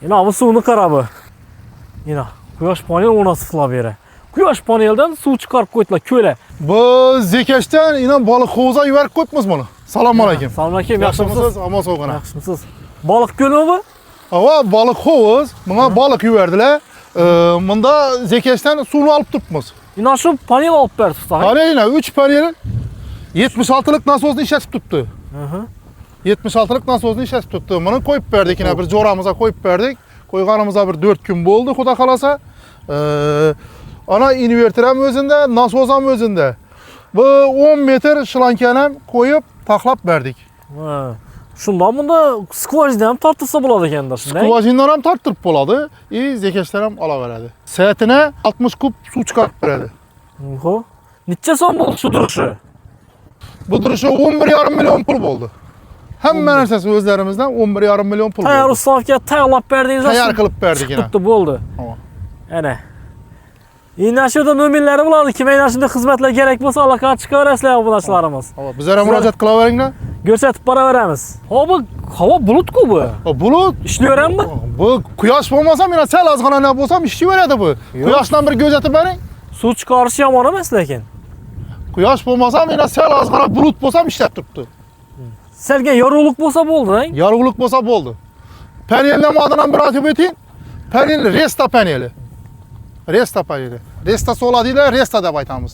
Yine bu suvunu qara bu. Yine quyosh panel o'rnatilib beri. Quyosh paneldan suv chiqarib qo'ydilar ko'la. Bu Zekashdan yine balık hovuza yuvarib qo'yibmiz bunu. Assalomu alaykum. Assalomu alaykum, yaxshimisiz? Omon sog'ana. Yaxshimisiz? Baliq ko'lmi bu? Ava balık hovuz. Buna balık yuvardilar. Bunda Zekashdan suvni olib turibmiz. Yine şu panel olib berdi. Panelina 3 panel 76'lık nasosni ishlatib turibdi. 76'lık nasosni ishlatib turibdi. Buni qo'yib berdik, yine bir jo'ramizga qo'yib berdik. Qo'yganimizga bir 4 kun bo'ldi, xudo xolasa. Ana inverter ham o'zinde, nasos ham o'zinde. Bu 10 metr shlankani ham qo'yib taxlab berdik. Shundan bunda skvojindan ham tortilsa bo'ladi ekanda, shunday. Skvojindan ham torttirib bo'ladi, Zekashdan ham olaveradi. Soatine 60 kub suv chiqarib beradi. Xo'p. Necha so'm bo'ldi shu turishi? Bu turishi 11,5 million pul bo'ldi. Hamma narsasi o'zlarimizdan 11,5 million pul bo'ldi. Tayyor ustavga tayyorlab berdingiz. Tayyor qilib berdik yana. Tutdi bo'ldi. Ana. Endi shuda nomerlari bo'ladi. Kim aynan shunday xizmatlar kerak bo'lsa, aloqa chiqarasizlar obunachilarimiz. Bizlarga murojaat qilaveringlar. Ko'rsatib boraveramiz. Hop, havo bulut-ku bu. Bulut ishlayveradimi? Bu quyosh bo'lmasa, meni sal ozg'ina bo'lsam ishlayveradi bu. Quyoshdan bir ko'zatib bering. Suv chiqarish yomon emas lekin. Quyosh bo'lmasa, meni sal ozg'ina bulut bo'lsam ishlab turibdi. Selga yorug'lik bo'lsa bo'ldi-da. Yorug'lik bo'lsa bo'ldi. Panelni moddan bir aytib o'ting. Panel Resta paneli. Resta paneli. Resta sola deydilar, Resta deb aytamiz.